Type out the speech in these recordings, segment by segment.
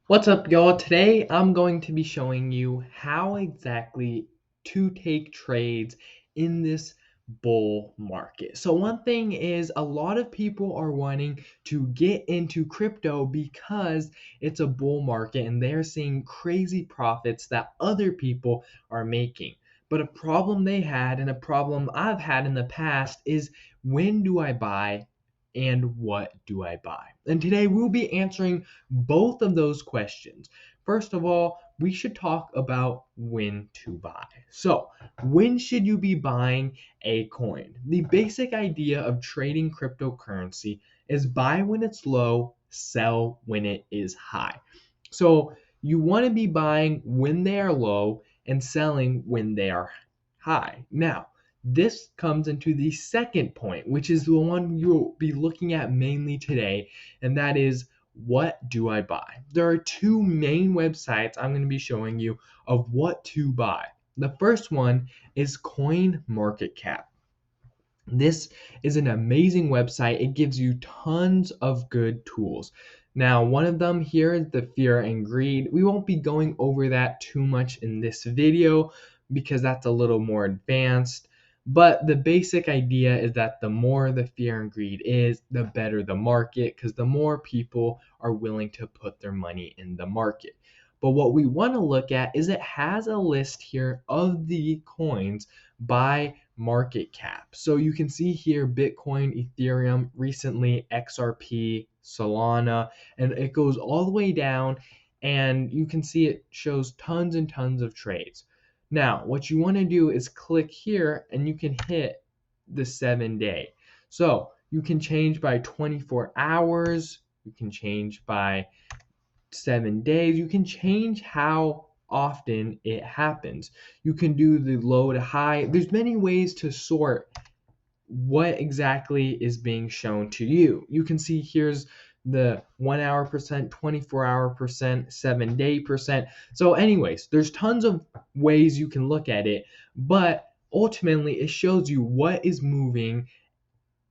What's up, y'all? Today I'm going to be showing you how exactly to take trades in this bull market. So one thing is a lot of people are wanting to get into crypto because it's a bull market and they're seeing crazy profits that other people are making. But a problem they had and a problem I've had in the past is, when do I buy and what do I buy? And today we'll be answering both of those questions. First of all, we should talk about when to buy. So, when should you be buying a coin? The basic idea of trading cryptocurrency is buy when it's low, sell when it is high. So, you want to be buying when they are low and selling when they are high. Now, this comes into the second point, which is the one you'll be looking at mainly today, and that is, what do I buy? There are two main websites I'm going to be showing you of what to buy. The first one is CoinMarketCap. This is an amazing website. It gives you tons of good tools. Now, one of them here is the fear and greed. We won't be going over that too much in this video because that's a little more advanced. But the basic idea is that the more the fear and greed is, the better the market, because the more people are willing to put their money in the market. But what we want to look at is it has a list here of the coins by market cap. So you can see here Bitcoin, Ethereum, recently XRP, Solana, and it goes all the way down, and you can see it shows tons and tons of trades. Now, what you want to do is click here and you can hit the 7-day. So you can change by 24 hours, you can change by 7 days, you can change how often it happens. You can do the low to high. There's many ways to sort what exactly is being shown to you. You can see here's the 1 hour percent, 24-hour percent, 7-day percent. So anyways, there's tons of ways you can look at it, but ultimately it shows you what is moving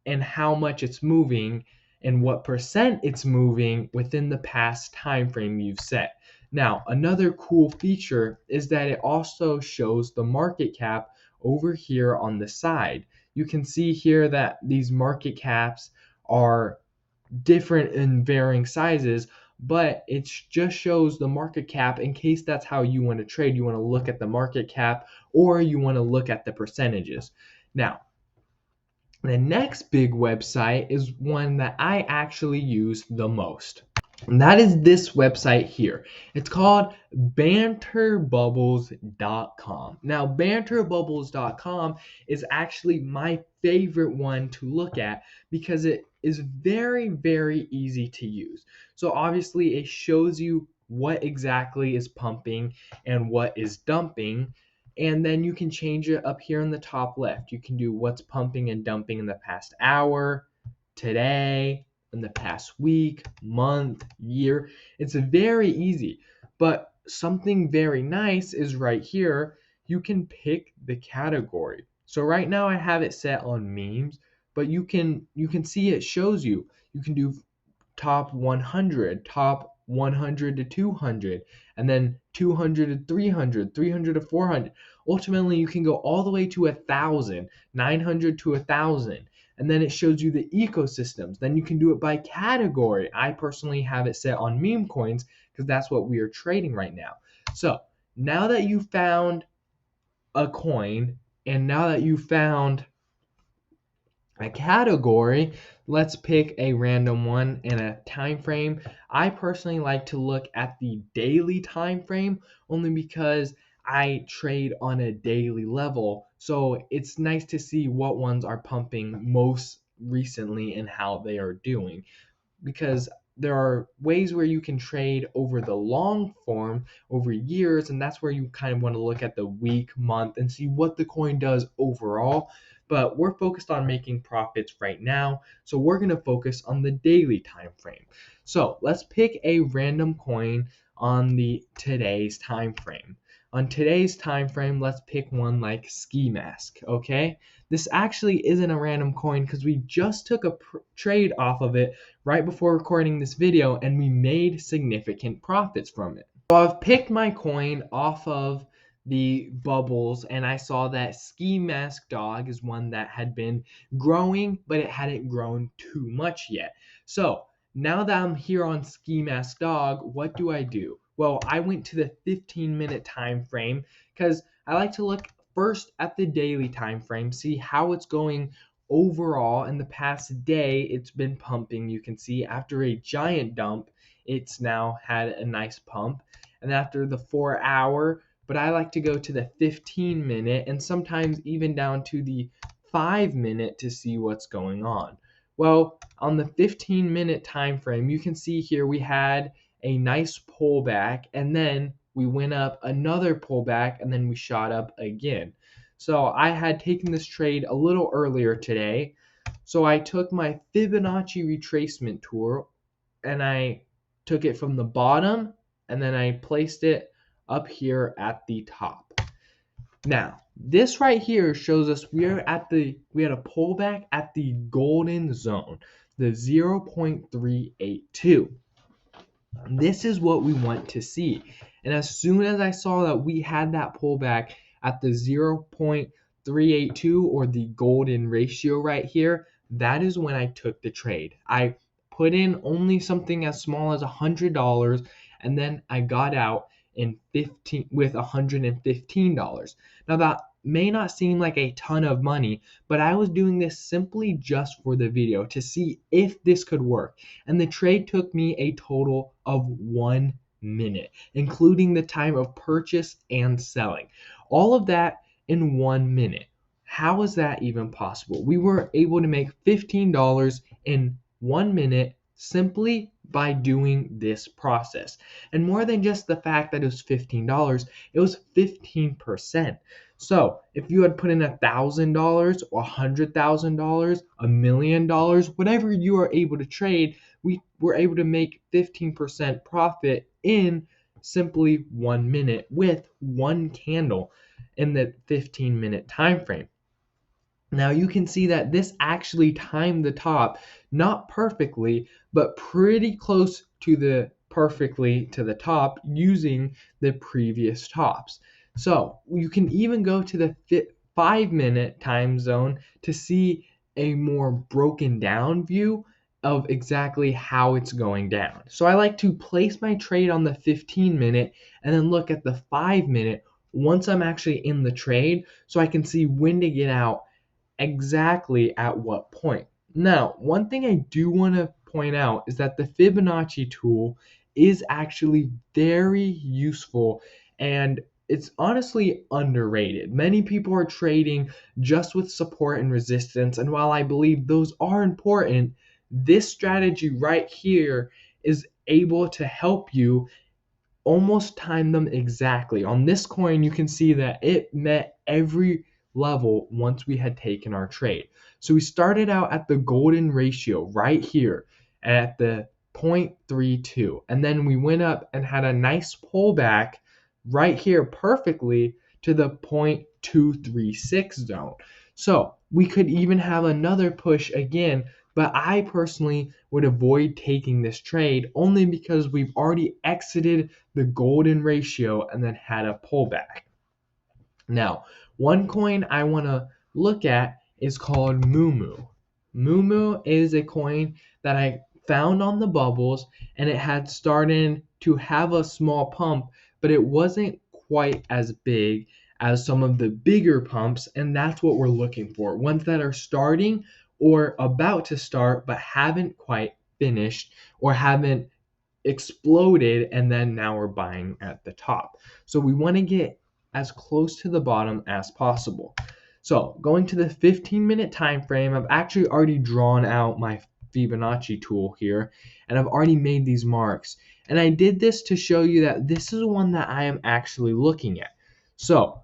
and how much it's moving and what percent it's moving within the past time frame you've set. Now, another cool feature is that it also shows the market cap over here on the side. You can see here that these market caps are different in varying sizes, but it just shows the market cap in case that's how you want to trade. You want to look at the market cap or you want to look at the percentages. Now, the next big website is one that I actually use the most. And that is this website here. It's called banterbubbles.com. Now, banterbubbles.com is actually my favorite one to look at because it is very, very easy to use. So, obviously, it shows you what exactly is pumping and what is dumping. And then you can change it up here in the top left. You can do what's pumping and dumping in the past hour, today, in the past week, month, year. It's very easy. But something very nice is right here. You can pick the category. So right now I have it set on memes, but you can see it shows you. You can do top 100, top 100 to 200, and then 200 to 300, 300 to 400. Ultimately, you can go all the way to 1,000, 900 to 1,000, and then it shows you the ecosystems. Then you can do it by category. I personally have it set on meme coins because that's what we are trading right now. So now that you found a coin, and now that you found a category, let's pick a random one and a time frame. I personally like to look at the daily time frame only because I trade on a daily level. So it's nice to see what ones are pumping most recently and how they are doing, because there are ways where you can trade over the long form over years, and that's where you kind of want to look at the week, month, and see what the coin does overall. But we're focused on making profits right now, so we're going to focus on the daily time frame. So let's pick a random coin on the today's time frame. On today's time frame, let's pick one like Ski Mask. Okay, this actually isn't a random coin because we just took a trade off of it right before recording this video and we made significant profits from it. So I've picked my coin off of the bubbles and I saw that Ski Mask Dog is one that had been growing, but it hadn't grown too much yet. So now that I'm here on Ski Mask Dog, what do? Well, I went to the 15-minute time frame because I like to look first at the daily time frame, see how it's going overall. In the past day, it's been pumping. You can see after a giant dump, it's now had a nice pump. And after the 4 hour, but I like to go to the 15-minute and sometimes even down to the 5 minute to see what's going on. Well, on the 15-minute time frame, you can see here we had a nice pullback and then we went up another pullback and then we shot up again. So I had taken this trade a little earlier today. So I took my Fibonacci retracement tool and I took it from the bottom and then I placed it up here at the top. Now, this right here shows us we had a pullback at the golden zone, the 0.382. This is what we want to see. And as soon as I saw that we had that pullback at the 0.382 or the golden ratio right here, that is when I took the trade. I put in only something as small as $100 and then I got out with $115. Now that may not seem like a ton of money, but I was doing this simply just for the video to see if this could work. And the trade took me a total of 1 minute, including the time of purchase and selling. All of that in 1 minute. How is that even possible? We were able to make $15 in 1 minute simply by doing this process. And more than just the fact that it was $15, it was 15%. So if you had put in $1,000 or $100,000, $1 million, whatever you are able to trade, we were able to make 15% profit in simply 1 minute with one candle in the 15-minute time frame. Now you can see that this actually timed the top, not perfectly, but pretty close to the top using the previous tops. So you can even go to the 5-minute time zone to see a more broken down view of exactly how it's going down. So I like to place my trade on the 15-minute and then look at the 5-minute once I'm actually in the trade so I can see when to get out exactly at what point. Now, one thing I do want to point out is that the Fibonacci tool is actually very useful and it's honestly underrated. Many people are trading just with support and resistance, and while I believe those are important, this strategy right here is able to help you almost time them exactly. On this coin, you can see that it met every level once we had taken our trade. So we started out at the golden ratio right here at the 0.32, and then we went up and had a nice pullback right here perfectly to the 0.236 zone. So we could even have another push again, but I personally would avoid taking this trade only because we've already exited the golden ratio and then had a pullback. Now, one coin I want to look at is called Moomoo. Moomoo is a coin that I found on the bubbles and it had started to have a small pump, but it wasn't quite as big as some of the bigger pumps, and that's what we're looking for. Ones that are starting or about to start but haven't quite finished or haven't exploded, and then now we're buying at the top. So we want to get as close to the bottom as possible. So going to the 15-minute time frame, I've actually already drawn out my Fibonacci tool here and I've already made these marks, and I did this to show you that this is one that I am actually looking at. So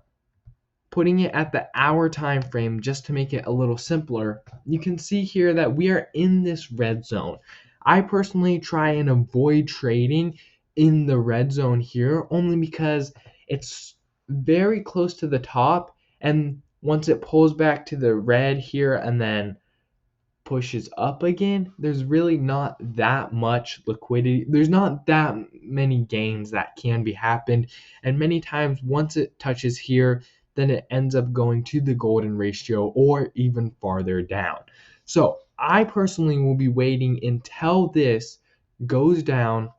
putting it at the hour time frame just to make it a little simpler, you can see here that we are in this red zone. I personally try and avoid trading in the red zone here only because it's very close to the top, and once it pulls back to the red here and then pushes up again, there's really not that much liquidity. There's not that many gains that can be happened. And many times once it touches here, then it ends up going to the golden ratio or even farther down. So I personally will be waiting until this goes down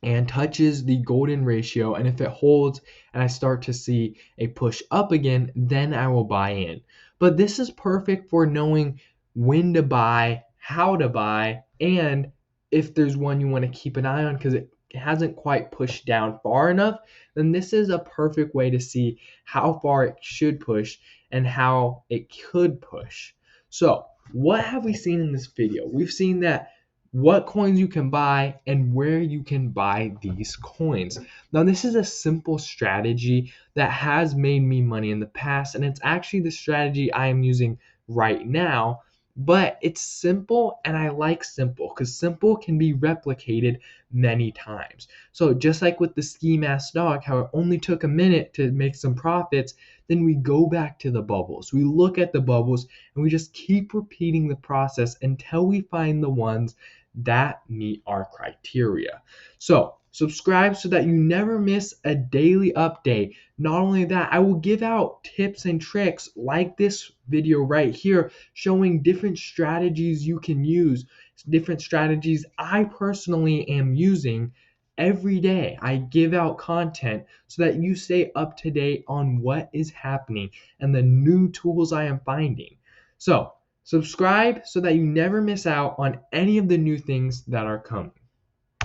and touches the golden ratio, and if it holds and I start to see a push up again, then I will buy in. But this is perfect for knowing when to buy, how to buy, and if there's one you want to keep an eye on because it hasn't quite pushed down far enough, then this is a perfect way to see how far it should push and how it could push. So what have we seen in this video? We've seen that what coins you can buy and where you can buy these coins. Now, this is a simple strategy that has made me money in the past, and it's actually the strategy I am using right now. But it's simple, and I like simple because simple can be replicated many times. So just like with the ski mask dog, how it only took a minute to make some profits, then we go back to the bubbles. We look at the bubbles and we just keep repeating the process until we find the ones that meet our criteria. So subscribe so that you never miss a daily update. Not only that, I will give out tips and tricks like this video right here showing different strategies you can use, different strategies I personally am using. Every day I give out content so that you stay up to date on what is happening and the new tools I am finding. So subscribe so that you never miss out on any of the new things that are coming.